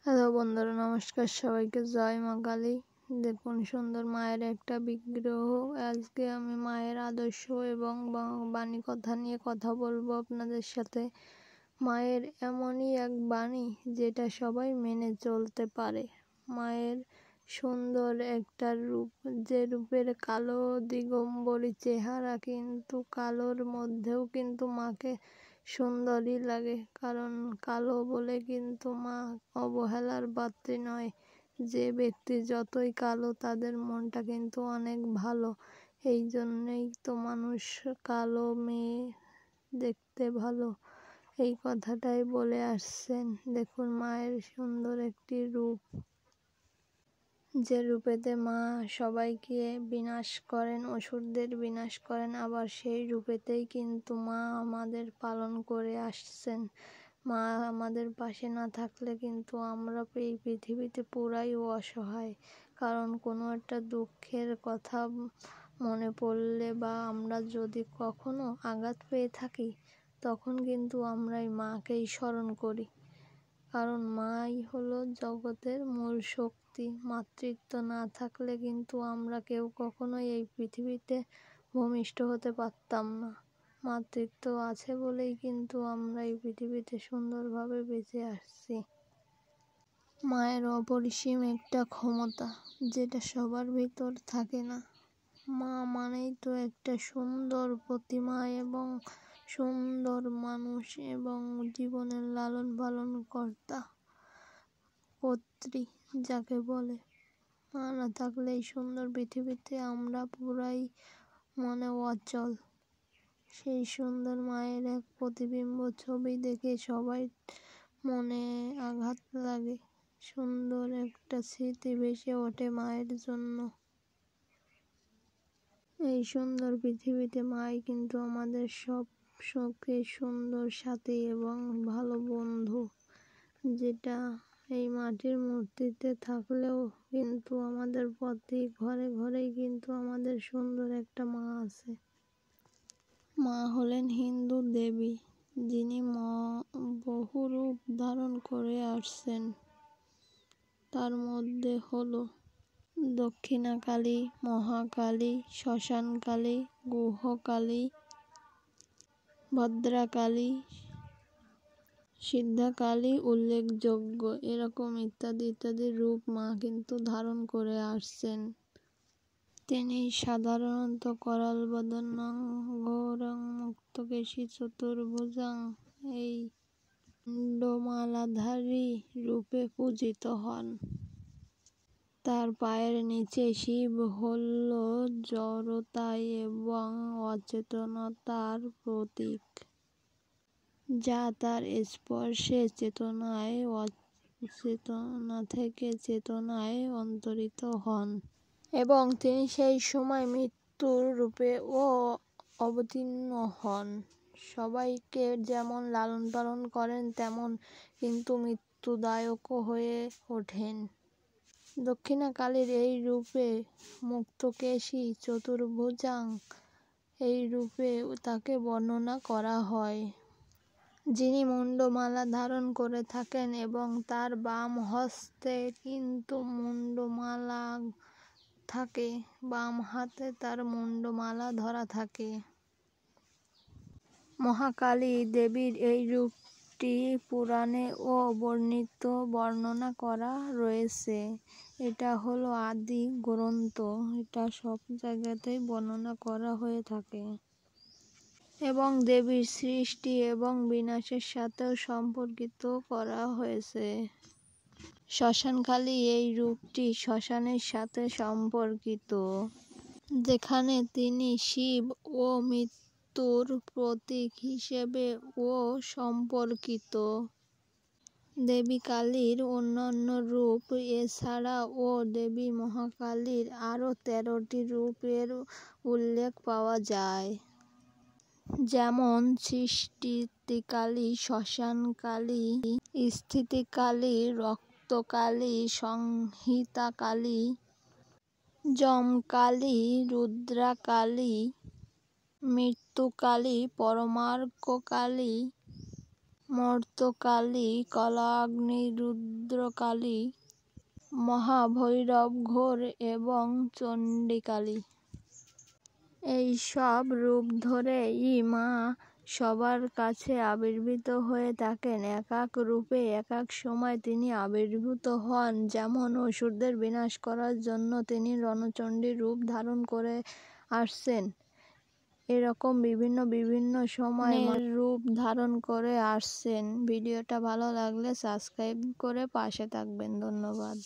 Hello বন্ধুরা, নমস্কার সবাইকে। জয় মা কালী। দেখুন সুন্দর মায়ের একটা বিগ্রহ। আজকে আমি মায়ের আদর্শ এবং বাণী কথা নিয়ে কথা বলবো আপনাদের সাথে। মায়ের এমনই এক বাণী যেটা সবাই মেনে চলতে পারে। মায়ের সুন্দর একটা রূপ, যে রূপের কালো দিগম্বরী চেহারা, কিন্তু কালোর মধ্যেও কিন্তু মাকে সুন্দরই লাগে। কারণ কালো বলে কিন্তু মা অবহেলার পাত্রী নয়। যে ব্যক্তি যতই কালো তাদের মনটা কিন্তু অনেক ভালো। এই জন্যেই তো মানুষ কালো মেয়ে দেখতে ভালো, এই কথাটাই বলে আসছেন। দেখুন মায়ের সুন্দর একটি রূপ, যে রূপেতে মা সবাইকে বিনাশ করেন, অসুরদের বিনাশ করেন। আবার সেই রূপেতেই কিন্তু মা আমাদের পালন করে আসছেন। মা আমাদের পাশে না থাকলে কিন্তু আমরা এই পৃথিবীতে পুরাই অসহায়। কারণ কোনো একটা দুঃখের কথা মনে পড়লে বা আমরা যদি কখনো আঘাত পেয়ে থাকি, তখন কিন্তু আমরা এই মাকেই স্মরণ করি। কারণ মাই হলো জগতের মূল শক্তি। মাতৃত্ব না থাকলে কিন্তু আমরা কেউ কখনোই এই পৃথিবীতে ভূমিষ্ঠ হতে পারতাম না। মাতৃত্ব আছে বলেই কিন্তু আমরা এই পৃথিবীতে সুন্দরভাবে বেঁচে আসছি। মায়ের অপরিসীম একটা ক্ষমতা, যেটা সবার ভিতর থাকে না। মা মানেই তো একটা সুন্দর প্রতিমা এবং সুন্দর মানুষ এবং জীবনের লালন পালন কর্তা, কর্ত্রী যাকে বলে। মা না থাকলে এই সুন্দর পৃথিবীতে আমরা পুরাই মনে অচল। সেই সুন্দর মায়ের এক প্রতিবিম্ব ছবি দেখে সবাই মনে আঘাত লাগে। সুন্দর একটা স্মৃতি ভেসে ওঠে মায়ের জন্য। এই সুন্দর পৃথিবীতে মাই কিন্তু আমাদের সব সুখে সুন্দর সাথী এবং ভালো বন্ধু, যেটা এই মাটির মূর্তিতে থাকলেও কিন্তু আমাদের প্রতি ঘরে ঘরেই কিন্তু আমাদের সুন্দর একটা মা আছে। মা হলেন হিন্দু দেবী, যিনি বহু রূপ ধারণ করে আসছেন। তার মধ্যে হলো দক্ষিণাকালী, মহাকালী, শ্মশানকালী, গুহকালী, ভদ্রাকালী, সিদ্ধাকালী উল্লেখযোগ্য। এরকম ইত্যাদি ইত্যাদি রূপ মা কিন্তু ধারণ করে আসছেন। তিনি সাধারণত করাল বদনং ঘোরং মুক্তকেশী চতুর্ভুজাং এই মুণ্ডমালাধারী রূপে পূজিত হন। তার পায়ের নিচে শিব হল জড়তা এবং অচেতনতার প্রতীক, যা তার স্পর্শে চেতনা থেকে চেতনায় অন্তরিত হন এবং তিনি সেই সময় মৃত্যুর রূপেও অবতীর্ণ হন। সবাইকে যেমন লালন পালন করেন, তেমন কিন্তু মৃত্যুদায়কও হয়ে ওঠেন। দক্ষিণাকালীর এই রূপে মুক্তকেশী চতুর্ভুজাং এই রূপে তাকে বর্ণনা করা হয়, যিনি মুণ্ডমালা ধারণ করে থাকেন এবং তার বাম হস্তে কিন্তু মুণ্ডমালা থাকে, বাম হাতে তার মুণ্ডমালা ধরা থাকে। মহাকালী দেবীর এই রূপটি পুরাণে ও বর্ণনা করা রয়েছে। এটা হলো আদি গ্রন্থ, এটা সব জায়গাতেই বর্ণনা করা হয়ে থাকে এবং দেবীর সৃষ্টি এবং বিনাশের সাথেও সম্পর্কিত করা হয়েছে। শ্মশানকালী এই রূপটি শ্মশানের সাথে সম্পর্কিত, যেখানে তিনি শিব ও মৃত্যুর প্রতীক হিসেবেও সম্পর্কিত। দেবী কালীর অন্যান্য রূপ এছাড়াও দেবী মহাকালীর আরও 13টি রূপের উল্লেখ পাওয়া যায়, যেমন সৃষ্টিকালী, শ্মশানকালী, স্থিতিকালী, রক্তকালী, সংহিতাকালী, যমকালী, রুদ্রাকালী, মৃত্যুকালী, পরমার্ককালী, মর্তকালী, কলাগ্নি, রুদ্রকালী, মহাভৈরব, ঘোর এবং চণ্ডীকালী। এই সব রূপ ধরেই মা সবার কাছে আবির্ভূত হয়ে থাকেন। এক এক রূপে এক এক সময় তিনি আবির্ভূত হন। যেমন অসুরদের বিনাশ করার জন্য তিনি রণচণ্ডী রূপ ধারণ করে আসছেন, এরকম বিভিন্ন সময় রূপ ধারণ করে আসছেন। ভিডিওটা ভালো লাগলে সাবস্ক্রাইব করে পাশে থাকবেন। ধন্যবাদ।